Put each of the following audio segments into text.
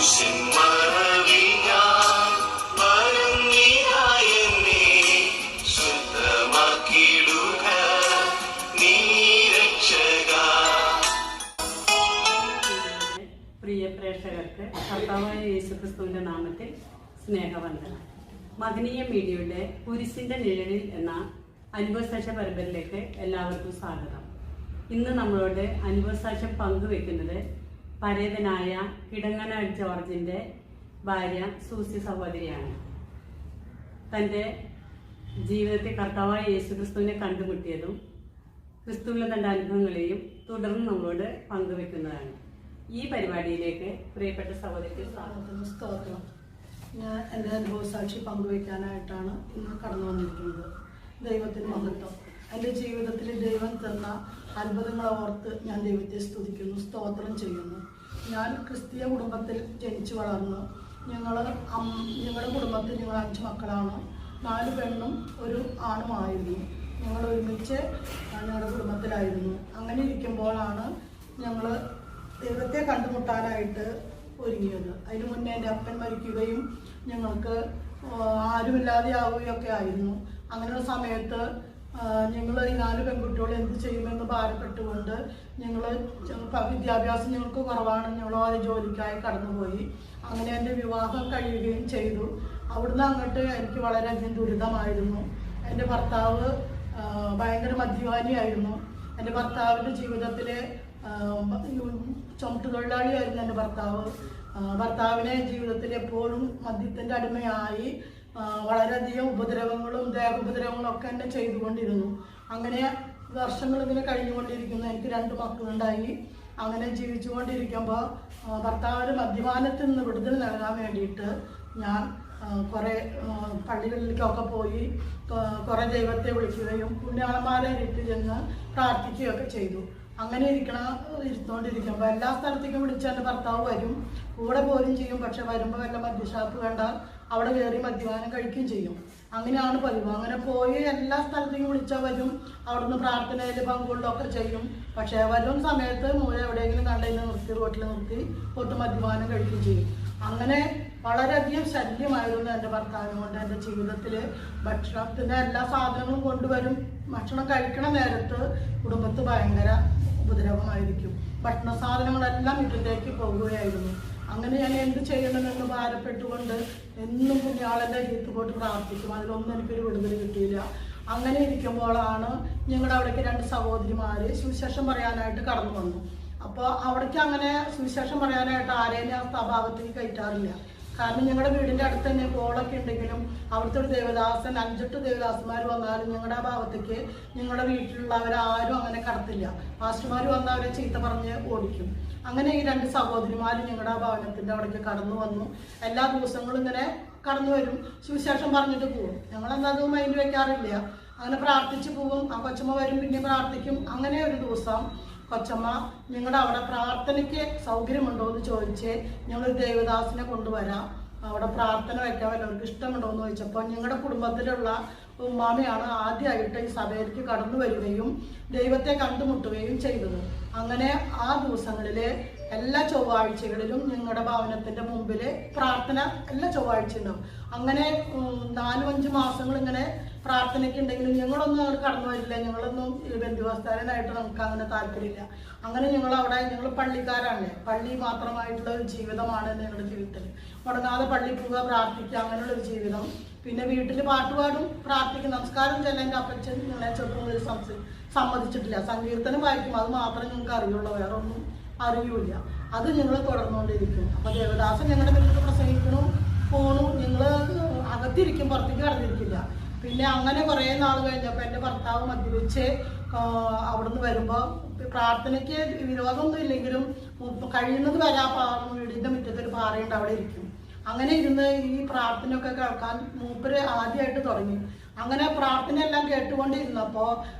പ്രിയ പ്രേക്ഷകർക്ക് കർത്താവായ യേശുക്രിസ്തുവിന്റെ നാമത്തിൽ സ്നേഹവന്ദനം. മഹനീയ മീഡിയയുടെ കുരിശിന്റെ നിഴലിൽ എന്ന അനുഭവസാക്ഷ്യ പരമ്പരയിലേക്ക് എല്ലാവർക്കും സ്വാഗതം. ഇന്ന് നമ്മളോട് അനുഭവസാക്ഷ്യം പങ്കുവെക്കുന്നത് പരേതനായ കിടങ്ങന ജോർജിന്റെ ഭാര്യ സൂസി സഹോദരിയാണ്. തൻ്റെ ജീവിതത്തിൽ കർത്താവായ യേശുക്രിസ്തുവിനെ കണ്ടുമുട്ടിയതും ക്രിസ്തുവിലെ തൻ്റെ അനുഭവങ്ങളെയും തുടർന്ന് നമ്മളോട് പങ്കുവെക്കുന്നതാണ്. ഈ പരിപാടിയിലേക്ക് പ്രിയപ്പെട്ട സഹോദരിക്ക് സ്തോത്രം. ഞാൻ എൻ്റെ അനുഭവസാക്ഷി പങ്കുവയ്ക്കാനായിട്ടാണ് ഇന്ന് കടന്നു വന്നിരിക്കുന്നത്. ദൈവത്തിന് മഹത്വം. എൻ്റെ ജീവിതത്തിൽ ദൈവം തന്ന അത്ഭുതങ്ങളെ ഓർത്ത് ഞാൻ ദൈവത്തെ സ്തുതിക്കുന്നു, സ്തോത്രം ചെയ്യുന്നു. ഞാൻ ക്രിസ്തീയ കുടുംബത്തിൽ ജനിച്ചു വളർന്നു. ഞങ്ങളുടെ കുടുംബത്തിൽ ഞങ്ങൾ 5 മക്കളാണ്. 4 പെണ്ണും 1 ആണുമായിരുന്നു. ഞങ്ങൾ ഒരുമിച്ച് ഞങ്ങളുടെ കുടുംബത്തിലായിരുന്നു. അങ്ങനെ ഇരിക്കുമ്പോഴാണ് ഞങ്ങൾ ദൈവത്തെ കണ്ടുമുട്ടാനായിട്ട് ഒരുങ്ങിയത്. അതിന് മുന്നേ എൻ്റെ അപ്പൻ മരിക്കുകയും ഞങ്ങൾക്ക് ആരുമില്ലാതെ ആവുകയൊക്കെ ആയിരുന്നു. അങ്ങനെയുള്ള സമയത്ത് ഞങ്ങൾ ഈ 4 പെൺകുട്ടികൾ എന്ത് ചെയ്യുമെന്ന് ഭാരപ്പെട്ടുകൊണ്ട് വിദ്യാഭ്യാസം ഞങ്ങൾക്ക് കുറവാണ്. ഞങ്ങൾ ഓരോ ജോലിക്കായി കടന്നുപോയി. അങ്ങനെ എൻ്റെ വിവാഹം കഴിയുകയും ചെയ്തു. അവിടുന്ന് അങ്ങോട്ട് എനിക്ക് വളരെയധികം ദുരിതമായിരുന്നു. എൻ്റെ ഭർത്താവ് ഭയങ്കര മദ്യപാനിയായിരുന്നു. എൻ്റെ ഭർത്താവിൻ്റെ ജീവിതത്തിലെ ചുമട്ടുതൊഴിലാളിയായിരുന്നു എൻ്റെ ഭർത്താവ്. ഭർത്താവിനെ ജീവിതത്തിൽ എപ്പോഴും മദ്യത്തിൻ്റെ അടിമയായി വളരെയധികം ഉപദ്രവങ്ങളും ദേഹോപദ്രവങ്ങളും ഒക്കെ എന്നെ ചെയ്തുകൊണ്ടിരുന്നു. അങ്ങനെ വർഷങ്ങൾ ഇങ്ങനെ കഴിഞ്ഞുകൊണ്ടിരിക്കുന്നു. എനിക്ക് 2 മക്കളുണ്ടായി. അങ്ങനെ ജീവിച്ചുകൊണ്ടിരിക്കുമ്പോൾ ഭർത്താവിന് മദ്യപാനത്തിൽ നിന്ന് വിടുതൽ നൽകാൻ വേണ്ടിയിട്ട് ഞാൻ കുറേ പള്ളികളിലേക്കൊക്കെ പോയി കുറേ ദൈവത്തെ വിളിക്കുകയും പുണ്യാളന്മാരെ ഇട്ട് ചെന്ന് പ്രാർത്ഥിക്കുകയൊക്കെ ചെയ്തു. അങ്ങനെ ഇരുത്തോണ്ടിരിക്കുമ്പോൾ എല്ലാ സ്ഥലത്തേക്കും വിളിച്ച് എൻ്റെ ഭർത്താവ് വരും, കൂടെ പോരും ചെയ്യും. പക്ഷെ വരുമ്പോൾ വല്ല മദ്യഷാപ്പ് വേണ്ട അവിടെ കയറി മദ്യപാനം കഴിക്കുകയും ചെയ്യും. അങ്ങനെയാണ് പതിവ്. അങ്ങനെ പോയി എല്ലാ സ്ഥലത്തേക്കും വിളിച്ചാൽ വരും, അവിടുന്ന് പ്രാർത്ഥനയിൽ പങ്കുകൊണ്ടൊക്കെ ചെയ്യും. പക്ഷേ വരും സമയത്ത് മൂല എവിടെയെങ്കിലും കണ്ടതിന് നിർത്തി റോട്ടിൽ നിർത്തി പൊട്ട് മദ്യപാനം കഴിക്കുകയും ചെയ്യും. അങ്ങനെ വളരെയധികം ശല്യമായിരുന്നു എൻ്റെ ഭർത്താവിനെ കൊണ്ട്. എൻ്റെ ജീവിതത്തിൽ ഭക്ഷണത്തിൻ്റെ എല്ലാ സാധനങ്ങളും കൊണ്ടുവരും. ഭക്ഷണം കഴിക്കണ നേരത്ത് കുടുംബത്ത് ഭയങ്കര ഉപദ്രവമായിരിക്കും. ഭക്ഷണ സാധനങ്ങളെല്ലാം വീട്ടിലേക്ക് പോകുകയായിരുന്നു. അങ്ങനെ ഞാൻ എന്ത് ചെയ്യണമെന്ന് ഭാരപ്പെട്ടുകൊണ്ട് എന്നും പുണ്യാളൻ്റെ ജീവിതത്തിൽ പോയിട്ട് പ്രാർത്ഥിക്കും. അതിലൊന്നും എനിക്കൊരു വിടുതൽ കിട്ടിയില്ല. അങ്ങനെ ഇരിക്കുമ്പോഴാണ് ഞങ്ങളുടെ അവിടേക്ക് 2 സഹോദരിമാർ സുവിശേഷം പറയാനായിട്ട് കടന്നു വന്നു. അപ്പോൾ അവിടേക്ക് അങ്ങനെ സുവിശേഷം പറയാനായിട്ട് ആരെയും ആ ഭാഗത്തേക്ക് കയറ്റാറില്ല. കാരണം ഞങ്ങളുടെ വീടിൻ്റെ അടുത്ത് തന്നെ കോളൊക്കെ ഉണ്ടെങ്കിലും അവിടുത്തെ ഒരു ദേവദാസൻ 5-8 ദേവദാസന്മാർ വന്നാലും ഞങ്ങളുടെ ആ ഭാഗത്തേക്ക് ഞങ്ങളുടെ വീട്ടിലുള്ളവരാരും അങ്ങനെ കടത്തില്ല. പാസ്റ്റർമാർ വന്ന് അവരെ ചീത്ത പറഞ്ഞ് ഓടിക്കും. അങ്ങനെ ഈ 2 സഹോദരിമാർ ഞങ്ങളുടെ ആ ഭവനത്തിൻ്റെ അവിടേക്ക് കടന്നു വന്നു. എല്ലാ ദിവസങ്ങളും ഇങ്ങനെ കടന്നു വരും, സുവിശേഷം പറഞ്ഞിട്ട് പോകും. ഞങ്ങളെന്താ അത് മൈൻഡ് വയ്ക്കാറില്ല. അങ്ങനെ പ്രാർത്ഥിച്ച് പോകും. ആ കൊച്ചമ്മ വരും, പിന്നെ പ്രാർത്ഥിക്കും. അങ്ങനെ ഒരു ദിവസം കൊച്ചമ്മ ഞങ്ങളുടെ അവിടെ പ്രാർത്ഥനയ്ക്ക് സൗകര്യമുണ്ടോ എന്ന് ചോദിച്ച് ഞങ്ങൾ ദേവദാസിനെ കൊണ്ടുവരാം, അവിടെ പ്രാർത്ഥന വയ്ക്കാൻ വല്ലവർക്ക് ഇഷ്ടമുണ്ടോ എന്ന് ചോദിച്ചപ്പോൾ ഞങ്ങളുടെ കുടുംബത്തിലുള്ള ഉമ്മാമയാണ് ആദ്യമായിട്ട് ഈ സഭയിലേക്ക് കടന്നു വരികയും ദൈവത്തെ കണ്ടുമുട്ടുകയും ചെയ്തത്. അങ്ങനെ ആ ദിവസങ്ങളിൽ എല്ലാ ചൊവ്വാഴ്ചകളിലും ഞങ്ങളുടെ ഭവനത്തിൻ്റെ മുമ്പിൽ പ്രാർത്ഥന എല്ലാ ചൊവ്വാഴ്ച ഉണ്ടാവും. അങ്ങനെ 4-5 മാസങ്ങൾ ഇങ്ങനെ പ്രാർത്ഥനയ്ക്ക് ഉണ്ടെങ്കിലും ഞങ്ങളൊന്നും അങ്ങനെ കടന്നു വരില്ല. ഞങ്ങളൊന്നും ബന്ധുവസ്ഥാനായിട്ട് നമുക്ക് അങ്ങനെ താല്പര്യമില്ല. അങ്ങനെ ഞങ്ങൾ പള്ളിക്കാരാണ്. പള്ളി മാത്രമായിട്ടുള്ള ഒരു ജീവിതമാണ് ഞങ്ങളുടെ ജീവിതത്തിൽ. മുടങ്ങാതെ പള്ളി പോവുക, പ്രാർത്ഥിക്കുക, അങ്ങനെയുള്ളൊരു ജീവിതം. പിന്നെ വീട്ടിൽ പാട്ടുപാടും പ്രാർത്ഥിക്കും. നമസ്കാരം ചെല്ലാൻ എൻ്റെ അപ്പച്ചൻ ഞങ്ങളെ ചെറുപ്പം മുതൽ സമ്മതിച്ചിട്ടില്ല. സങ്കീർത്തനം വായിക്കും, അത് മാത്രമേ ഞങ്ങൾക്ക് അറിയുള്ളൂ, വേറെ ഒന്നും അറിയൂല. അത് ഞങ്ങൾ തുടർന്നുകൊണ്ടിരിക്കും. അപ്പോൾ ദേവദാസൻ ഞങ്ങളുടെ വീട്ടിൽ പ്രസംഗിക്കണു പോണു, ഞങ്ങൾ അകത്തിരിക്കും, പുറത്തേക്ക് കടന്നിരിക്കില്ല. പിന്നെ അങ്ങനെ കുറേ നാൾ കഴിഞ്ഞപ്പോൾ എൻ്റെ ഭർത്താവ് മദ്യപിച്ച് അവിടുന്ന് വരുമ്പോൾ പ്രാർത്ഥനയ്ക്ക് വിരോധമൊന്നും ഇല്ലെങ്കിലും കഴിയുന്നത് വരെ ആ വീടിൻ്റെ മുറ്റത്തൊരു പാറയുണ്ട്, അവിടെ ഇരിക്കും. അങ്ങനെ ഇരുന്ന് ഈ പ്രാർത്ഥനയൊക്കെ കേൾക്കാൻ മൂപ്പര് ആദ്യമായിട്ട് തുടങ്ങി. അങ്ങനെ പ്രാർത്ഥന എല്ലാം കേട്ടുകൊണ്ടിരുന്നപ്പോൾ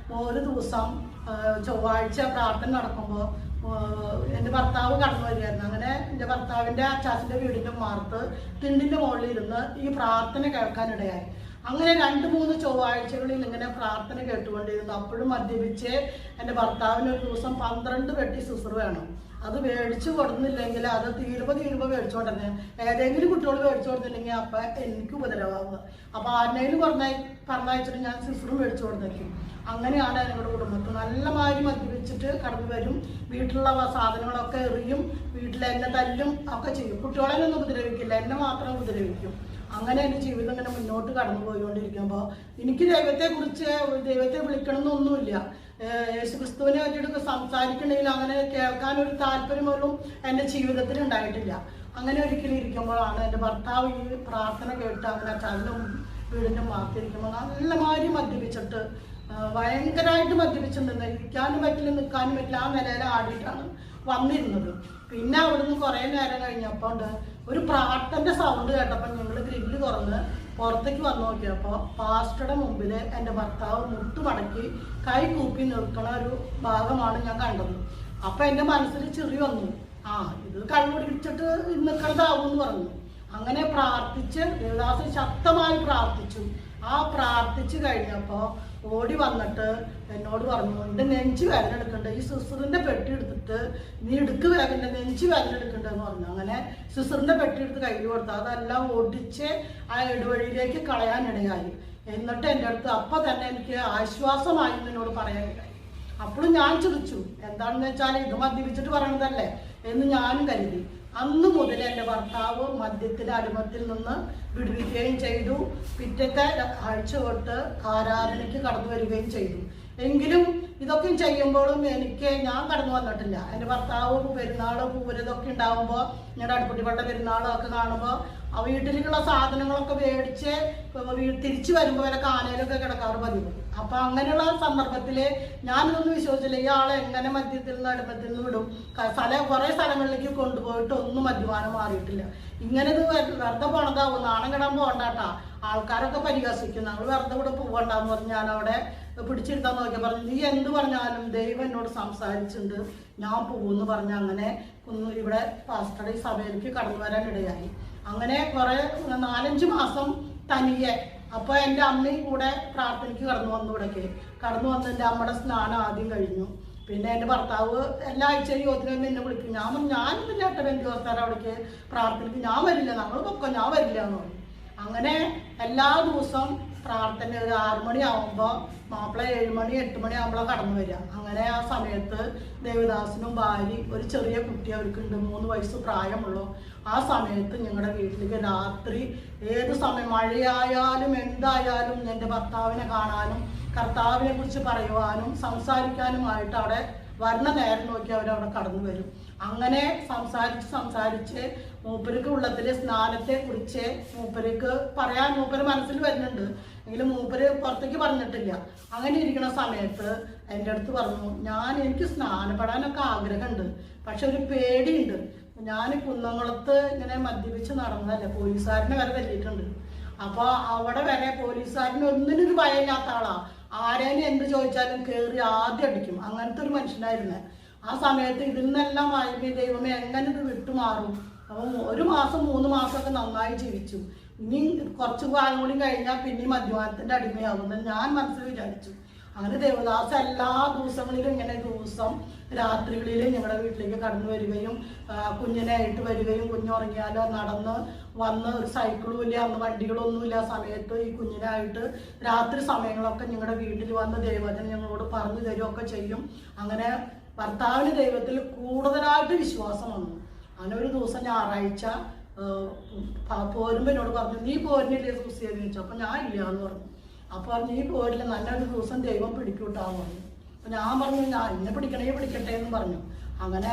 ഒരു ദിവസം ചൊവ്വാഴ്ച പ്രാർത്ഥന നടക്കുമ്പോൾ എൻ്റെ ഭർത്താവ് കടന്നു വരികയായിരുന്നു. അങ്ങനെ എൻ്റെ ഭർത്താവിൻ്റെ അച്ചാച്ചൻ്റെ വീടിൻ്റെ മാർത്ത് തിണ്ടിൻ്റെ മുകളിൽ ഇരുന്ന് ഈ പ്രാർത്ഥന കേൾക്കാനിടയായി. അങ്ങനെ 2-3 ചൊവ്വാഴ്ചകളിൽ ഇങ്ങനെ പ്രാർത്ഥന കേട്ടുകൊണ്ടിരുന്നു. അപ്പോഴും മദ്യപിച്ച് എൻ്റെ ഭർത്താവിന് ഒരു ദിവസം 12 പെട്ടി സിസർ വേണം. അത് മേടിച്ചു കൊടുക്കുന്നില്ലെങ്കിൽ അത് തീരുമ്പോൾ മേടിച്ചു കൊടുത്തേ. ഏതെങ്കിലും കുട്ടികൾ മേടിച്ചു കൊടുത്തില്ലെങ്കിൽ അപ്പം എനിക്ക് ഉപദ്രവമാവുക. അപ്പം ആരുടെയും പറഞ്ഞയച്ചിട്ട് ഞാൻ സിസ്റ്ററും മേടിച്ചു കൊടുത്തേക്കും. അങ്ങനെയാണ് ഞങ്ങളുടെ കുടുംബത്തിൽ. നല്ല മാതിരി മദ്യപിച്ചിട്ട് കടന്നു വരും, വീട്ടിലുള്ള സാധനങ്ങളൊക്കെ എറിയും, വീട്ടിലെന്നെ തല്ലും ഒക്കെ ചെയ്യും. കുട്ടികളെ ഒന്നും ഉപദ്രവിക്കില്ല, എന്നെ മാത്രം ഉപദ്രവിക്കും. അങ്ങനെ എൻ്റെ ജീവിതം ഇങ്ങനെ മുന്നോട്ട് കടന്നു പോയിക്കൊണ്ടിരിക്കുമ്പോൾ എനിക്ക് ദൈവത്തെ വിളിക്കണമെന്നൊന്നുമില്ല. യേശുക്രിസ്തുവിനെ പറ്റിയിട്ട് സംസാരിക്കണമെങ്കിൽ അങ്ങനെ കേൾക്കാനൊരു താല്പര്യം പോലും എൻ്റെ ജീവിതത്തിൽ ഉണ്ടായിട്ടില്ല. അങ്ങനെ ഒരിക്കലും ഇരിക്കുമ്പോഴാണ് എൻ്റെ ഭർത്താവ് ഈ പ്രാർത്ഥന കേട്ട് അങ്ങനെ ചതിലും വീടിൻ്റെ മാറ്റിരിക്കുമ്പോൾ നല്ല മാതിരി മദ്യപിച്ചിട്ട് ഭയങ്കരമായിട്ട് മദ്യപിച്ചിട്ടുണ്ട്. ഇരിക്കാനും പറ്റില്ല, നിൽക്കാനും പറ്റില്ല, ആ നിലയിൽ ആടിയിട്ടാണ് വന്നിരുന്നത്. പിന്നെ അവിടുന്ന് കുറേ നേരം കഴിഞ്ഞപ്പോൾ ഒരു പ്രാർത്ഥൻ്റെ സൗണ്ട് കേട്ടപ്പോൾ ഞങ്ങൾ ഗ്രില്ല് തുറന്ന് പുറത്തേക്ക് വന്ന് നോക്കിയപ്പോൾ പാസ്റ്ററുടെ മുമ്പിൽ എൻ്റെ ഭർത്താവ് മുട്ടുമടക്കി കൈ കൂപ്പി നിൽക്കുന്ന ഒരു ഭാഗമാണ് ഞാൻ കണ്ടത്. അപ്പം എൻ്റെ മനസ്സിൽ ചിറി വന്നു, ഇത് കണ്ണുപിടിച്ചിട്ട് നിൽക്കണതാവും എന്ന് പറഞ്ഞു. അങ്ങനെ പ്രാർത്ഥിച്ച് ദേവദാസൻ ശക്തമായി പ്രാർത്ഥിച്ചു. ആ പ്രാർത്ഥിച്ച് കഴിഞ്ഞപ്പോൾ ഓടി വന്നിട്ട് എന്നോട് പറഞ്ഞു, എൻ്റെ നെഞ്ച് വേദന എടുക്കണ്ട, ഈ സിസ്റ്ററിൻ്റെ പെട്ടി എടുത്തിട്ട് നീ എടുക്ക് വേഗം നെഞ്ച് വേദന എടുക്കണ്ടെന്ന് പറഞ്ഞു. അങ്ങനെ സിസ്റ്ററിൻ്റെ പെട്ടി എടുത്ത് കയ്യിൽ കൊടുത്തു. അതെല്ലാം ഓടിച്ച് ആ ഇടവഴിയിലേക്ക് കളയാനിടയായി. എന്നിട്ട് എൻ്റെ അടുത്ത് അപ്പം തന്നെ എനിക്ക് ആശ്വാസമായി എന്നോട് പറയാനിടയായി. അപ്പോഴും ഞാൻ ചിരിച്ചു. എന്താണെന്ന് വെച്ചാൽ ഇത് മദ്യപിച്ചിട്ട് പറയണതല്ലേ എന്ന് ഞാനും കരുതി. അന്ന് മുതൽ എൻ്റെ ഭർത്താവ് മദ്യത്തിൻ്റെ അടിമത്തിൽ നിന്ന് വിടുവിക്കുകയും ചെയ്തു. പിറ്റത്തെ ആഴ്ച തൊട്ട് ആരാധനയ്ക്ക് കടന്നു വരികയും ചെയ്തു. എങ്കിലും ഇതൊക്കെ ചെയ്യുമ്പോഴും ഞാൻ കടന്നു വന്നിട്ടില്ല. എൻ്റെ ഭർത്താവ് പെരുന്നാൾ പൂരതൊക്കെ ഉണ്ടാകുമ്പോൾ ഞങ്ങളുടെ അടുപ്പട്ടിപ്പട്ട പെരുന്നാളൊക്കെ കാണുമ്പോൾ ആ വീട്ടിലേക്കുള്ള സാധനങ്ങളൊക്കെ മേടിച്ച് തിരിച്ചു വരുമ്പോൾ വരെ കാനയിലൊക്കെ കിടക്കാറ് പതിവ്. അപ്പം അങ്ങനെയുള്ള സന്ദർഭത്തിൽ ഞാനിതൊന്നും വിശ്വസിച്ചില്ല. ഇയാളെ എങ്ങനെ മദ്യത്തിൽ നിന്ന് അടുപ്പത്തിൽ നിന്ന് വിടും? കുറേ സ്ഥലങ്ങളിലേക്ക് കൊണ്ടുപോയിട്ട് ഒന്നും മദ്യപാനം മാറിയിട്ടില്ല. ഇങ്ങനെ ഇത് വെറുതെ പോണതാവും, നാണം കിടാൻ പോകണ്ടാട്ടാ, ആൾക്കാരൊക്കെ പരിഹസിക്കും, ഞങ്ങൾ വെറുതെ കൂടെ പോകണ്ടെന്ന് പറഞ്ഞ് ഞാൻ അവിടെ പിടിച്ചിരുത്താൻ നോക്കിയാൽ പറഞ്ഞു, നീ എന്ത് പറഞ്ഞാലും ദൈവം എന്നോട് സംസാരിച്ചിട്ടുണ്ട്, ഞാൻ പോകുമെന്ന് പറഞ്ഞ് അങ്ങനെ ഇവിടെ പാസ്റ്ററുടെ ഈ സഭയിലേക്ക് കടന്നു വരാൻ ഇടയായി. അങ്ങനെ കുറേ 4-5 മാസം തനിയെ. അപ്പോൾ എൻ്റെ അമ്മയും കൂടെ പ്രാർത്ഥനയ്ക്ക് കടന്നു വന്നു. ഇവിടേക്ക് കടന്നു വന്ന് എൻ്റെ അമ്മയുടെ സ്നാനം ആദ്യം കഴിഞ്ഞു. പിന്നെ എൻ്റെ ഭർത്താവ് എല്ലാ ആഴ്ചയും യോത്തിനും എന്നെ വിളിക്കും. ഞാനില്ല കേട്ടോ ബന്ധുവസ്ഥാനം അവിടേക്ക് പ്രാർത്ഥനയ്ക്ക് ഞാൻ വരില്ല, നമ്മൾ പൊക്കോ, ഞാൻ വരില്ല എന്ന് പറഞ്ഞു. അങ്ങനെ എല്ലാ ദിവസവും പ്രാർത്ഥന ഒരു 6 മണിയാവുമ്പോൾ മാപ്പിള 7 മണി 8 മണി ആകുമ്പോഴാണ് കടന്നു വരിക. അങ്ങനെ ആ സമയത്ത് ദേവദാസനും ഭാര്യ ഒരു ചെറിയ കുട്ടി അവർക്കുണ്ട്, 3 വയസ്സ് പ്രായമുള്ളൂ. ആ സമയത്ത് ഞങ്ങളുടെ വീട്ടിലേക്ക് രാത്രി ഏത് സമയം മഴയായാലും എന്തായാലും എൻ്റെ ഭർത്താവിനെ കാണാനും കർത്താവിനെ കുറിച്ച് പറയുവാനും സംസാരിക്കാനുമായിട്ട് അവിടെ വരണ നേരം നോക്കി അവരവിടെ കടന്നു വരും. അങ്ങനെ സംസാരിച്ച് മൂപ്പർക്ക് ഉള്ളത്തിലെ സ്നാനത്തെ കുറിച്ച് മൂപ്പർക്ക് പറയാൻ മൂപ്പര് മനസ്സിൽ വരുന്നുണ്ട്, എങ്കിലും മൂപ്പര് പുറത്തേക്ക് പറഞ്ഞിട്ടില്ല. അങ്ങനെ ഇരിക്കുന്ന സമയത്ത് എൻ്റെ അടുത്ത് പറഞ്ഞു, എനിക്ക് സ്നാനപ്പെടാനൊക്കെ ആഗ്രഹമുണ്ട്, പക്ഷെ ഒരു പേടിയുണ്ട്. ഞാൻ കുന്നംകുളത്ത് ഇങ്ങനെ മദ്യപിച്ച് നടന്നതല്ലേ, പോലീസുകാരനെ വരെ തല്ലിയിട്ടുണ്ട്. അപ്പോൾ അവിടെ വരെ പോലീസുകാരന് ഒന്നിനൊരു ഭയമില്ലാത്ത ആളാ, ആരേനും എന്ത് ചോദിച്ചാലും കയറി ആദ്യം അടിക്കും, അങ്ങനത്തെ ഒരു മനുഷ്യനായിരുന്നു. ആ സമയത്ത് ഇതിൽ നിന്നെല്ലാം വായ്പ ദൈവമേ എങ്ങനെ ഇത് വിട്ടുമാറും. അപ്പം 1 മാസം 3 മാസമൊക്കെ നന്നായി ജീവിച്ചു. ഇനി കുറച്ച് കാലം കൂടി കഴിഞ്ഞാൽ പിന്നെ മദ്യപാനത്തിൻ്റെ അടിമയാകുമെന്ന് ഞാൻ മനസ്സിൽ വിചാരിച്ചു. അങ്ങനെ ദേവദാസ് എല്ലാ ദിവസങ്ങളിലും ഇങ്ങനെ ദിവസം രാത്രികളിൽ ഞങ്ങളുടെ വീട്ടിലേക്ക് കടന്നു വരികയും കുഞ്ഞിനായിട്ട് വരികയും, കുഞ്ഞുറങ്ങിയാലോ നടന്ന് വന്ന്, ഒരു സൈക്കിളും ഇല്ല, അന്ന് വണ്ടികളൊന്നുമില്ല സമയത്ത് ഈ കുഞ്ഞിനായിട്ട് രാത്രി സമയങ്ങളൊക്കെ ഞങ്ങളുടെ വീട്ടിൽ വന്ന് ദൈവത്തിന് ഞങ്ങളോട് പറഞ്ഞു തരുമൊക്കെ ചെയ്യും. അങ്ങനെ ഭർത്താവിന് ദൈവത്തിൽ കൂടുതലായിട്ട് വിശ്വാസം വന്നു. അങ്ങനെ ഒരു ദിവസം ഞായറാഴ്ച പോരുമ്പോൾ എന്നോട് പറഞ്ഞു, നീ പോരുന്നില്ലേ സൂസിയെന്ന് ചോദിച്ചു. അപ്പം ഞാൻ ഇല്ല എന്ന് പറഞ്ഞു. അപ്പോൾ നീ പോരില്ല, നല്ലൊരു ദിവസം ദൈവം പിടിക്കൂട്ടാന്ന് പറഞ്ഞു. അപ്പം ഞാൻ പറഞ്ഞു, ഞാൻ ഇന്നെ പിടിക്കട്ടെ എന്ന് പറഞ്ഞു. അങ്ങനെ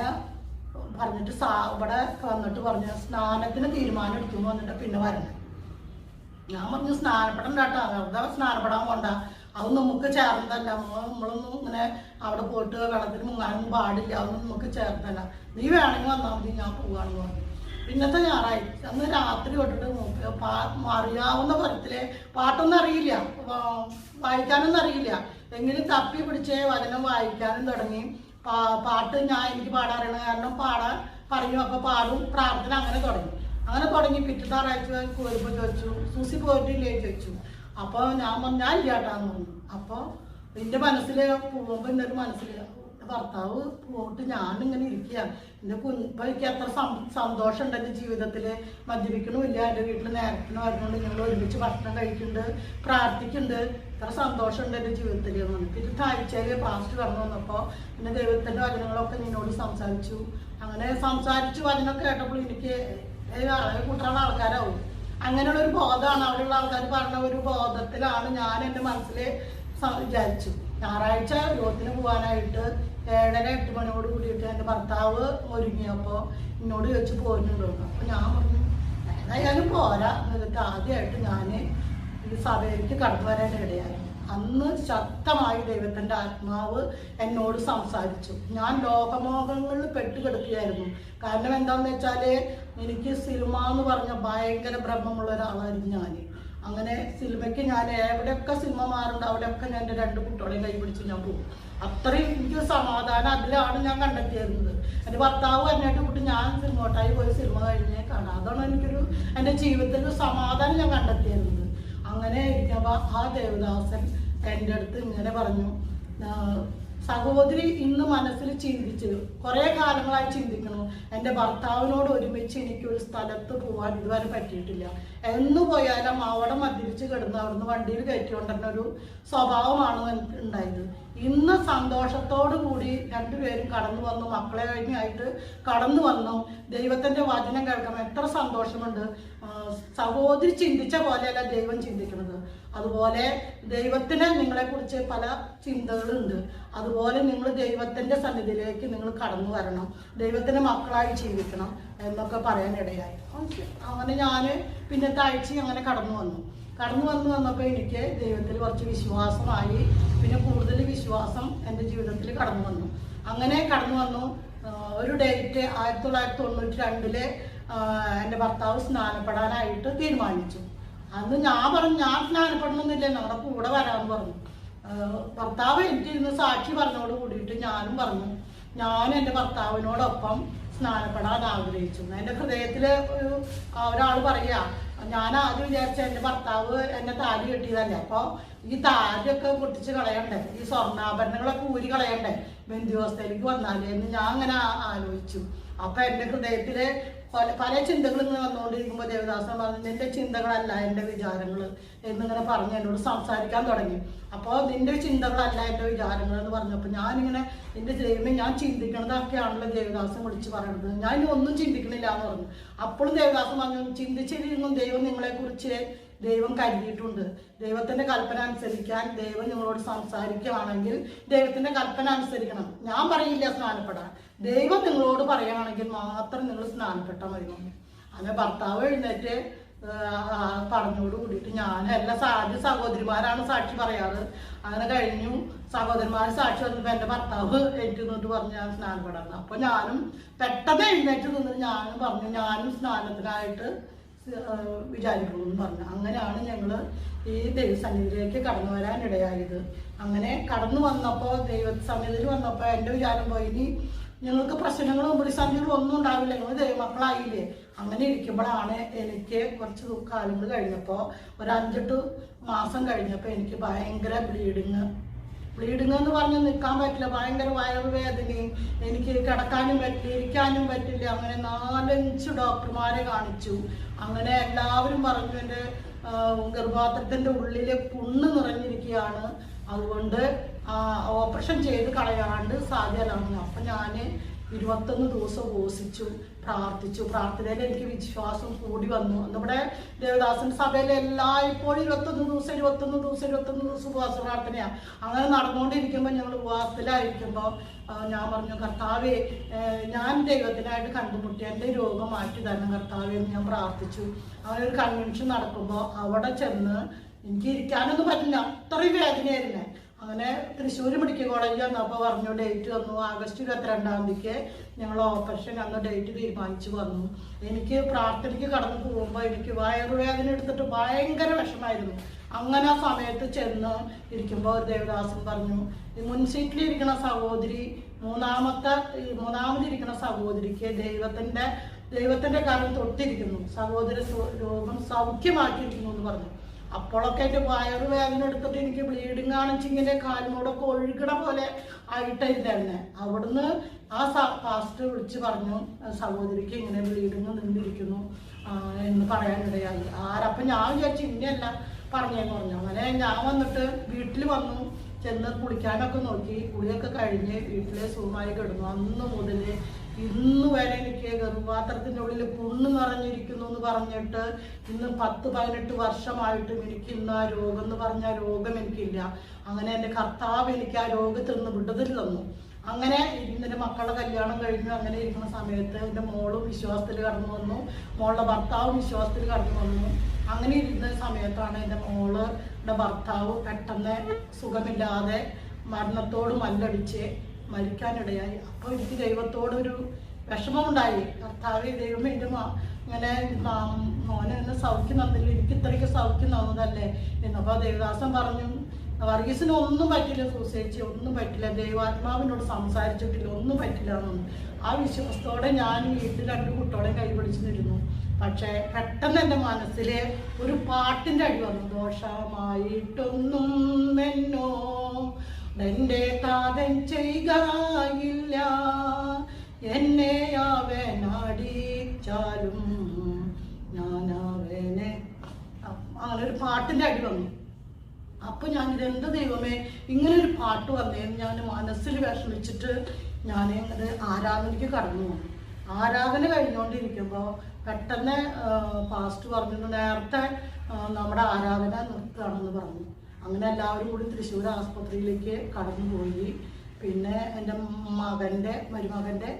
പറഞ്ഞിട്ട് ഇവിടെ വന്നിട്ട് പറഞ്ഞു, സ്നാനത്തിന് തീരുമാനം എടുക്കുമ്പോൾ വന്നിട്ട് പിന്നെ വരണം. ഞാൻ പറഞ്ഞു, സ്നാനപ്പെടണ്ട കേട്ടോ, വെറുതെ സ്നാനപ്പെടാൻ പോണ്ട, അത് നമുക്ക് ചേർന്നതല്ല, നമ്മളൊന്നും ഇങ്ങനെ അവിടെ പോയിട്ട് വെള്ളത്തിൽ മുങ്ങാനൊന്നും പാടില്ല, അതൊന്നും നമുക്ക് ചേർന്നതല്ല, നീ വേണമെങ്കിൽ വന്നാൽ മതി, ഞാൻ പോവാണെന്ന് പറഞ്ഞു. പിന്നത്തെ ഞായറാഴ്ച അന്ന് രാത്രി തൊട്ടിട്ട് അറിയാവുന്ന തരത്തില് പാട്ടൊന്നും അറിയില്ല, വായിക്കാനൊന്നും അറിയില്ല, എങ്കിലും തപ്പി പിടിച്ച് വചനം വായിക്കാനും തുടങ്ങി. പാട്ട് എനിക്ക് പാടാൻ അറിയണ കാരണം പാടാൻ പറയും, അപ്പോൾ പാടും, പ്രാർത്ഥന അങ്ങനെ തുടങ്ങി. പിറ്റത്തെ ഞായറാഴ്ച പോയപ്പോൾ ചോദിച്ചു, സൂസി പോയിട്ടില്ലേ ചോദിച്ചു. അപ്പോൾ ഞാൻ ഇല്ലാട്ടാന്ന് പറഞ്ഞു. അപ്പോൾ എൻ്റെ മനസ്സിൽ പോകുമ്പോൾ എൻ്റെ മനസ്സിൽ ഭർത്താവ് പോയിട്ട് ഞാനിങ്ങനെ ഇരിക്കുക. എൻ്റെ ഇപ്പൊ എനിക്ക് എത്ര സന്തോഷമുണ്ട് എൻ്റെ ജീവിതത്തിൽ. മദ്യപിക്കണമില്ല, എൻ്റെ വീട്ടിൽ നേരത്തിന് വരുന്നുണ്ട്, ഞങ്ങൾ ഒരുമിച്ച് ഭക്ഷണം കഴിക്കുന്നുണ്ട്, പ്രാർത്ഥിക്കുന്നുണ്ട്. ഇത്ര സന്തോഷമുണ്ട് എൻ്റെ ജീവിതത്തിൽ. പിന്നെ ആഴ്ചയിൽ പാസ്റ്റ് കടന്നു വന്നപ്പോൾ പിന്നെ ദൈവത്തിൻ്റെ വചനങ്ങളൊക്കെ നിന്നോട് സംസാരിച്ചു. അങ്ങനെ സംസാരിച്ചു വചനമൊക്കെ കേട്ടപ്പോൾ എനിക്ക് കൂട്ടാനുള്ള ആൾക്കാരാവും. അങ്ങനെയുള്ള ഒരു ബോധമാണ് അവിടെയുള്ള ആൾക്കാർ പറഞ്ഞ ഒരു ബോധത്തിലാണ് ഞാൻ എൻ്റെ മനസ്സിൽ വിചാരിച്ചു. ഞായറാഴ്ച യോഗത്തിന് പോകാനായിട്ട് 7:30-8 മണിയോട് കൂടിയിട്ട് എൻ്റെ ഭർത്താവ് ഒരുങ്ങിയപ്പോൾ എന്നോട് ചോദിച്ച് പോരുന്നുണ്ടോ. അപ്പോൾ ഞാൻ പറഞ്ഞു ഏതായാലും പോരാ എന്നിട്ട് ആദ്യമായിട്ട് ഞാൻ ഈ സഭയിലേക്ക് കടന്നു വരാൻ ഇടയായി. അന്ന് ശക്തമായി ദൈവത്തിൻ്റെ ആത്മാവ് എന്നോട് സംസാരിച്ചു. ഞാൻ ലോകമോഹങ്ങളിൽ പെട്ടുകിടക്കുകയായിരുന്നു. കാരണം എന്താണെന്ന് വെച്ചാൽ എനിക്ക് സിനിമ എന്ന് പറഞ്ഞ ഭയങ്കര ഭ്രമമുള്ള ഒരാളായിരുന്നു ഞാൻ. അങ്ങനെ സിനിമയ്ക്ക് ഞാൻ എവിടെയൊക്കെ സിനിമ മാറുണ്ട് അവിടെയൊക്കെ ഞാൻ എൻ്റെ 2 കുട്ടികളെയും കൈ പിടിച്ച് ഞാൻ പോകും. അത്രയും എനിക്ക് സമാധാനം അതിലാണ് ഞാൻ കണ്ടെത്തിയിരുന്നത്. എൻ്റെ ഭർത്താവ് എന്നായിട്ട് കൂട്ടി ഞാൻ സിനിമോട്ടായി പോയി സിനിമ കഴിഞ്ഞേ കാണാം. അതാണ് എനിക്കൊരു എൻ്റെ ജീവിതത്തിൽ സമാധാനം ഞാൻ കണ്ടെത്തിയിരുന്നത്. അങ്ങനെ ഇരിക്കുമ്പോൾ ആ ദേവദാസൻ എൻ്റെ അടുത്ത് ഇങ്ങനെ പറഞ്ഞു, സഹോദരി ഇന്ന് മനസ്സിൽ ചിന്തിച്ച് കുറേ കാലങ്ങളായി ചിന്തിക്കണം, എൻ്റെ ഭർത്താവിനോട് ഒരുമിച്ച് എനിക്കൊരു സ്ഥലത്ത് പോകാൻ ഇതുവരെ പറ്റിയിട്ടില്ല. എന്ന് പോയാലും അവിടെ മദ്യപിച്ച് കിടന്ന് അവിടുന്ന് വണ്ടിയിൽ കയറ്റിക്കൊണ്ടുവരുന്ന ഒരു സ്വഭാവമാണ് എനിക്ക് ഉണ്ടായത്. ഇന്ന് സന്തോഷത്തോടു കൂടി 2 പേരും കടന്നു വന്നു, മക്കളെ കഴിഞ്ഞായിട്ട് കടന്നു വന്നു. ദൈവത്തിൻ്റെ വചനം കേൾക്കാം, എത്ര സന്തോഷമുണ്ട്. സഹോദരി ചിന്തിച്ച പോലെയല്ല ദൈവം ചിന്തിക്കുന്നത്. അതുപോലെ ദൈവത്തിന് നിങ്ങളെക്കുറിച്ച് പല ചിന്തകളുണ്ട്. അതുപോലെ നിങ്ങൾ ദൈവത്തിൻ്റെ സന്നിധിയിലേക്ക് നിങ്ങൾ കടന്നു വരണം, ദൈവത്തിൻ്റെ മക്കളായി ജീവിക്കണം എന്നൊക്കെ പറയാനിടയായി. അങ്ങനെ ഞാൻ പിന്നത്തെ ആഴ്ച അങ്ങനെ കടന്നു വന്നപ്പോൾ എനിക്ക് ദൈവത്തിൽ കുറച്ച് വിശ്വാസമായി. പിന്നെ കൂടുതൽ വിശ്വാസം എൻ്റെ ജീവിതത്തിൽ കടന്നു വന്നു. അങ്ങനെ കടന്നു വന്നു. ഒരു ഡേറ്റ് 1992 എൻ്റെ ഭർത്താവ് സ്നാനപ്പെടാനായിട്ട് തീരുമാനിച്ചു. അന്ന് ഞാൻ പറഞ്ഞു ഞാൻ സ്നാനപ്പെടണമെന്നില്ല, നമ്മുടെ കൂടെ വരാമെന്ന് പറഞ്ഞു. ഭർത്താവ് എനിക്കിരുന്ന് സാക്ഷി പറഞ്ഞോട് കൂടിയിട്ട് ഞാനും പറഞ്ഞു ഞാൻ എൻ്റെ ഭർത്താവിനോടൊപ്പം സ്നാനപ്പെടാൻ ആഗ്രഹിച്ചു. എൻ്റെ ഹൃദയത്തിൽ ഒരാൾ പറയുക, ഞാൻ ആദ്യം വിചാരിച്ച എൻ്റെ ഭർത്താവ് എന്നെ താലി കെട്ടിയതല്ലേ, അപ്പോൾ ഈ താലിയൊക്കെ പൊട്ടിച്ച് കളയണ്ടേ, ഈ സ്വർണ്ണാഭരണങ്ങളൊക്കെ ഊരി കളയണ്ടേ ബന്ധുവസ്ഥയിലേക്ക് വന്നാലേ എന്ന് ഞാൻ അങ്ങനെ ആലോചിച്ചു. അപ്പം എൻ്റെ ഹൃദയത്തിൽ പല ചിന്തകൾ ഇങ്ങനെ വന്നുകൊണ്ടിരിക്കുമ്പോൾ ദേവദാസൻ പറഞ്ഞു നിന്റെ ചിന്തകളല്ല എൻ്റെ വിചാരങ്ങൾ എന്നിങ്ങനെ പറഞ്ഞ് എന്നോട് സംസാരിക്കാൻ തുടങ്ങി. അപ്പോൾ നിന്റെ ചിന്തകളല്ല എൻ്റെ വിചാരങ്ങൾ എന്ന് പറഞ്ഞപ്പോൾ ഞാനിങ്ങനെ എൻ്റെ ദൈവമേ ഞാൻ ചിന്തിക്കണതൊക്കെയാണല്ലോ ദേവദാസൻ വിളിച്ച് പറയുന്നത്, ഞാൻ ഇനി ഒന്നും ചിന്തിക്കണില്ല എന്ന് പറഞ്ഞു. അപ്പോഴും ദേവദാസൻ പറഞ്ഞു ചിന്തിച്ചിരിക്കും ദൈവം നിങ്ങളെക്കുറിച്ച് ദൈവം കരുതിയിട്ടുണ്ട്. ദൈവത്തിൻ്റെ കൽപ്പന അനുസരിക്കാൻ ദൈവം നിങ്ങളോട് സംസാരിക്കുകയാണെങ്കിൽ ദൈവത്തിൻ്റെ കൽപ്പന അനുസരിക്കണം. ഞാൻ പറയില്ല സ്നാനപ്പെടാൻ, ദൈവം നിങ്ങളോട് പറയുകയാണെങ്കിൽ മാത്രം നിങ്ങൾ സ്നാനപ്പെട്ടാൽ മതി. അങ്ങനെ ഭർത്താവ് എഴുന്നേറ്റ് പറഞ്ഞോട് കൂടിയിട്ട് ഞാൻ എല്ലാ സഹോദരിമാരാണ് സാക്ഷി പറയാറ്. അങ്ങനെ കഴിഞ്ഞു. സഹോദരന്മാർ സാക്ഷി വന്നപ്പോൾ എൻ്റെ ഭർത്താവ് എനിക്ക് നിന്നിട്ട് പറഞ്ഞു ഞാൻ സ്നാനപ്പെടാന്ന്. അപ്പോൾ ഞാനും പെട്ടെന്ന് എഴുന്നേറ്റ് നിന്നിട്ട് ഞാനും പറഞ്ഞു ഞാനും സ്നാനത്തിനായിട്ട് വിചാരിക്കുന്നു എന്ന് പറഞ്ഞു. അങ്ങനെയാണ് ഞങ്ങൾ ഈ ദൈവസന്നിധിയിലേക്ക് കടന്നു വരാൻ ഇടയായത്. അങ്ങനെ കടന്നു വന്നപ്പോൾ ദൈവസന്നിധിയിൽ വന്നപ്പോൾ എൻ്റെ വിചാരം പോയി ഇനി ഞങ്ങൾക്ക് പ്രശ്നങ്ങളും പ്രതിസന്ധികളും ഒന്നും ഉണ്ടാവില്ല, ഞങ്ങൾ ദൈവമക്കളായില്ലേ. അങ്ങനെ ഇരിക്കുമ്പോഴാണ് എനിക്ക് കുറച്ച് കാലങ്ങൾ കഴിഞ്ഞപ്പോൾ ഒരു 5-8 മാസം കഴിഞ്ഞപ്പോൾ എനിക്ക് ഭയങ്കര ബ്ലീഡിങ് എന്ന് പറഞ്ഞ് നിൽക്കാൻ പറ്റില്ല, ഭയങ്കര വയറുവേദനയും, എനിക്ക് കിടക്കാനും പറ്റില്ല ഇരിക്കാനും പറ്റില്ല. അങ്ങനെ 4-5 ഡോക്ടർമാരെ കാണിച്ചു. അങ്ങനെ എല്ലാവരും പറഞ്ഞു എൻ്റെ ഗർഭപാത്രത്തിൻ്റെ ഉള്ളിൽ പുണ്ണ് നിറഞ്ഞിരിക്കുകയാണ്, അതുകൊണ്ട് ഓപ്പറേഷൻ ചെയ്ത് കളയാണ്ട് സാധ്യമല്ല. അപ്പം ഞാൻ 21 ദിവസം ഉപവസിച്ചു, പ്രാർത്ഥിച്ചു. പ്രാർത്ഥനയിൽ എനിക്ക് വിശ്വാസം കൂടി വന്നു. നമ്മുടെ ദേവദാസൻ്റെ സഭയിൽ എല്ലായ്പ്പോഴും 21 ദിവസം ഉപവാസ പ്രാർത്ഥനയാണ്. അങ്ങനെ നടന്നുകൊണ്ടിരിക്കുമ്പോൾ ഞങ്ങൾ ഉപവാസത്തിലായിരിക്കുമ്പോൾ ഞാൻ പറഞ്ഞു കർത്താവേ ഞാൻ ദൈവത്തിനായിട്ട് കണ്ടുമുട്ടി എൻ്റെ രോഗം മാറ്റി തരണം കർത്താവേ എന്ന് ഞാൻ പ്രാർത്ഥിച്ചു. അങ്ങനെ ഒരു കൺവെൻഷൻ നടക്കുമ്പോൾ അവിടെ ചെന്ന് എനിക്ക് ഇരിക്കാനൊന്നും പറ്റില്ല, അത്രയും വേദനയായിരുന്നേ. അങ്ങനെ തൃശ്ശൂർ മെഡിക്കൽ കോളേജിൽ വന്നപ്പോൾ പറഞ്ഞു ഡേറ്റ് വന്നു, ആഗസ്റ്റ് 22-ാം തീയതിക്ക് ഞങ്ങൾ ഓപ്പറേഷൻ അന്ന് ഡേറ്റ് തീരുമാനിച്ചു വന്നു. എനിക്ക് പ്രാർത്ഥനയ്ക്ക് കടന്നു പോകുമ്പോൾ എനിക്ക് വയറുവേദന എടുത്തിട്ട് ഭയങ്കര വിഷമായിരുന്നു. അങ്ങനെ ആ സമയത്ത് ചെന്ന് ഇരിക്കുമ്പോൾ ഒരു ദേവദാസൻ പറഞ്ഞു ഈ മുൻ സീറ്റിലിരിക്കുന്ന സഹോദരി മൂന്നാമതിരിക്കുന്ന സഹോദരിക്ക് ദൈവത്തിൻ്റെ കാലം തൊട്ടിരിക്കുന്നു, സഹോദര രോഗം സൗഖ്യമാക്കിയിരിക്കുന്നു എന്ന് പറഞ്ഞു. അപ്പോഴൊക്കെ എൻ്റെ വയറ് വേദന എടുത്തിട്ട് എനിക്ക് ബ്ലീഡിങ് ആണെന്ന് ഇങ്ങനെ കാലിനോടൊക്കെ ഒഴുകണ പോലെ ആയിട്ടായിരുന്നേ. അവിടുന്ന് ആ പാസ്റ്റർ വിളിച്ച് പറഞ്ഞു, സഹോദരിക്ക് ഇങ്ങനെ ബ്ലീഡിങ് നിന്നിരിക്കുന്നു എന്ന് പറയാനിടയായി. ആരപ്പം ഞാൻ വിചാരിച്ചു ഇന്നല്ല പറഞ്ഞേന്ന് പറഞ്ഞു. അങ്ങനെ ഞാൻ വന്നിട്ട് വീട്ടിൽ വന്നു, ചെന്ന് കുളിക്കാനൊക്കെ നോക്കി, കുളിയൊക്കെ കഴിഞ്ഞ് വീട്ടിൽ സുഖമായി കിടന്നു. അന്ന് മുതൽ ഇന്ന് വരെ എനിക്ക് ഗർഭപാത്രത്തിൻ്റെ ഉള്ളിൽ പുണ്ണ് നിറഞ്ഞിരിക്കുന്നു എന്ന് പറഞ്ഞിട്ട് ഇന്ന് 10-18 വർഷമായിട്ടും എനിക്ക് ഇന്ന് ആ രോഗം എന്ന് പറഞ്ഞ രോഗം എനിക്കില്ല. അങ്ങനെ എൻ്റെ കർത്താവ് എനിക്ക് ആ രോഗത്തിൽ നിന്ന് വിടുതൽ തന്നു. അങ്ങനെ എൻ്റെ മക്കളുടെ കല്യാണം കഴിഞ്ഞു. അങ്ങനെ ഇരിക്കുന്ന സമയത്ത് എൻ്റെ മോളും വിശ്വാസത്തിൽ കടന്നു വന്നു, മോളുടെ ഭർത്താവും വിശ്വാസത്തിൽ കടന്നു വന്നു. അങ്ങനെ ഇരുന്ന സമയത്താണ് എൻ്റെ മോളുടെ ഭർത്താവ് പെട്ടെന്ന് സുഖമില്ലാതെ മരണത്തോട് മല്ലടിച്ച് മരിക്കാനിടയായി. അപ്പോൾ എനിക്ക് ദൈവത്തോടൊരു വിഷമമുണ്ടായി. കർത്താവേ ദൈവമേ, എൻ്റെ ഇങ്ങനെ മോനെ എന്നെ സൗഖ്യം തന്നില്ല, എനിക്ക് ഇത്രയ്ക്ക് സൗഖ്യം തന്നതല്ലേ എന്നപ്പോൾ ദേവദാസൻ പറഞ്ഞു, വർഗീസിന് ഒന്നും പറ്റില്ല, സൂസേച്ചി ഒന്നും പറ്റില്ല, ദൈവാത്മാവിനോട് സംസാരിച്ചിട്ടില്ല, ഒന്നും പറ്റില്ല എന്നൊന്നും. ആ വിശ്വാസത്തോടെ ഞാൻ വീട്ടിൽ 2 കുട്ടികളെ കൈപിടിച്ച് നിന്നു. പക്ഷേ പെട്ടെന്ന് എൻ്റെ മനസ്സിൽ ഒരു പാട്ടിൻ്റെ അടി വന്നു. ദോഷമായിട്ടൊന്നും എന്നോ എൻ്റെ താതൻ ചെയ്യുകയില്ല, എന്നെ അവൻ അടിച്ചാലും ഞാൻ അവനെ. അങ്ങനെ ഒരു പാട്ടിൻ്റെ അടി വന്നു. അപ്പം ഞാനിതെന്ത് ദൈവമേ ഇങ്ങനെ ഒരു പാട്ട് വന്നേന്ന് ഞാൻ മനസ്സിൽ വിഷമിച്ചിട്ട് ഞാൻ അത് ആരാധനയ്ക്ക് കടന്നു പോകും. ആരാധന കഴിഞ്ഞുകൊണ്ടിരിക്കുമ്പോൾ പെട്ടെന്ന് പാസ്റ്റ് പറഞ്ഞു, നേരത്തെ നമ്മുടെ ആരാധന നിർത്തുകയാണെന്ന് പറഞ്ഞു. അങ്ങനെ എല്ലാവരും കൂടി തൃശ്ശൂർ ആസ്പത്രിയിലേക്ക് കടന്നുപോയി. പിന്നെ എൻ്റെ മരുമകൻ്റെ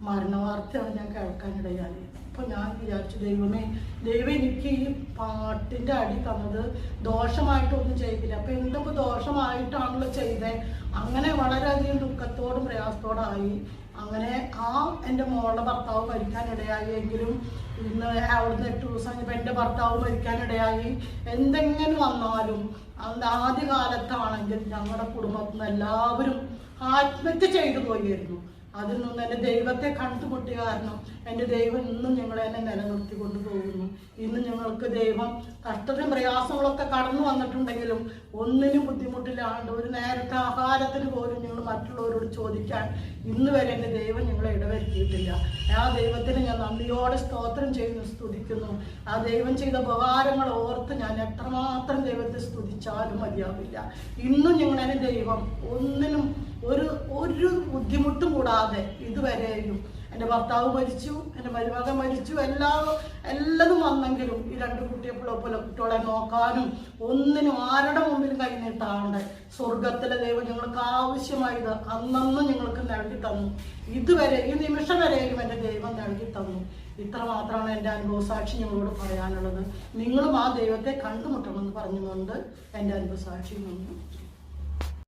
മരണവാർത്തയാണ് ഞാൻ കേൾക്കാനിടയായി. അപ്പോൾ ഞാൻ വിചാരിച്ചു, ദൈവം എനിക്ക് ഈ പാട്ടിൻ്റെ അടി തന്നത് ദോഷമായിട്ടൊന്നും ചെയ്തില്ല. അപ്പം എന്തൊക്കെ ദോഷമായിട്ടാണല്ലോ ചെയ്തത്. അങ്ങനെ വളരെയധികം ദുഃഖത്തോടും പ്രയാസത്തോടായി. അങ്ങനെ എൻ്റെ മോളുടെ ഭർത്താവ് മരിക്കാനിടയായി. എങ്കിലും ഇന്ന് അവിടുന്ന് 8 ദിവസം കഴിഞ്ഞപ്പോൾ എൻ്റെ ഭർത്താവ് മരിക്കാനിടയായി. എന്തെങ്കിലും വന്നാലും ആദ്യകാലത്താണെങ്കിൽ ഞങ്ങളുടെ കുടുംബത്തിൽ നിന്ന് എല്ലാവരും ആത്മഹത്യ ചെയ്തു പോയിരുന്നു. അതിൽ നിന്ന് എൻ്റെ ദൈവത്തെ കണ്ടുമുട്ടിയ കാരണം എൻ്റെ ദൈവം ഇന്നും ഞങ്ങളെ നിലനിർത്തി കൊണ്ടുപോകുന്നു. ഇന്ന് ഞങ്ങൾക്ക് ദൈവം കഷ്ടതയും പ്രയാസങ്ങളൊക്കെ കടന്നു വന്നിട്ടുണ്ടെങ്കിലും ഒന്നിനും ബുദ്ധിമുട്ടില്ലാണ്ട് ഒരു നേരത്തെ ആഹാരത്തിന് പോലും ഞങ്ങൾ മറ്റുള്ളവരോട് ചോദിക്കാൻ ഇന്ന് വരെ എൻ്റെ ദൈവം ഞങ്ങളെ ഇടവരുത്തിയിട്ടില്ല. ആ ദൈവത്തിന് ഞാൻ നന്ദിയോടെ സ്തോത്രം ചെയ്യുന്നു, സ്തുതിക്കുന്നു. ആ ദൈവം ചെയ്ത ഉപകാരങ്ങൾ ഓർത്ത് ഞാൻ എത്രമാത്രം ദൈവത്തെ സ്തുതിച്ചാലും മതിയാവില്ല. ഇന്നും ഞങ്ങളെ ദൈവം ഒന്നിനും ഒരു ബുദ്ധിമുട്ടും കൂടാതെ ഇതുവരെയും എൻ്റെ ഭർത്താവ് മരിച്ചു, എൻ്റെ മരുമകൻ മരിച്ചു, എല്ലാതും വന്നെങ്കിലും ഈ 2 കുട്ടികളെ നോക്കാനും ഒന്നിനും ആരുടെ മുമ്പിലും കൈനീട്ടാണ്ട് സ്വർഗത്തിലെ ദൈവം ഞങ്ങൾക്ക് ആവശ്യമായത് അന്നന്ന് ഞങ്ങൾക്ക് നൽകി തന്നു. ഇതുവരെ ഈ നിമിഷം വരെയും എൻ്റെ ദൈവം നൽകി തന്നു. ഇത്ര മാത്രമാണ് എൻ്റെ അനുഭവസാക്ഷി ഞങ്ങളോട് പറയാനുള്ളത്. നിങ്ങളും ആ ദൈവത്തെ കണ്ടുമുട്ടണമെന്ന് പറഞ്ഞുകൊണ്ട് എൻ്റെ അനുഭവസാക്ഷി നിന്നു.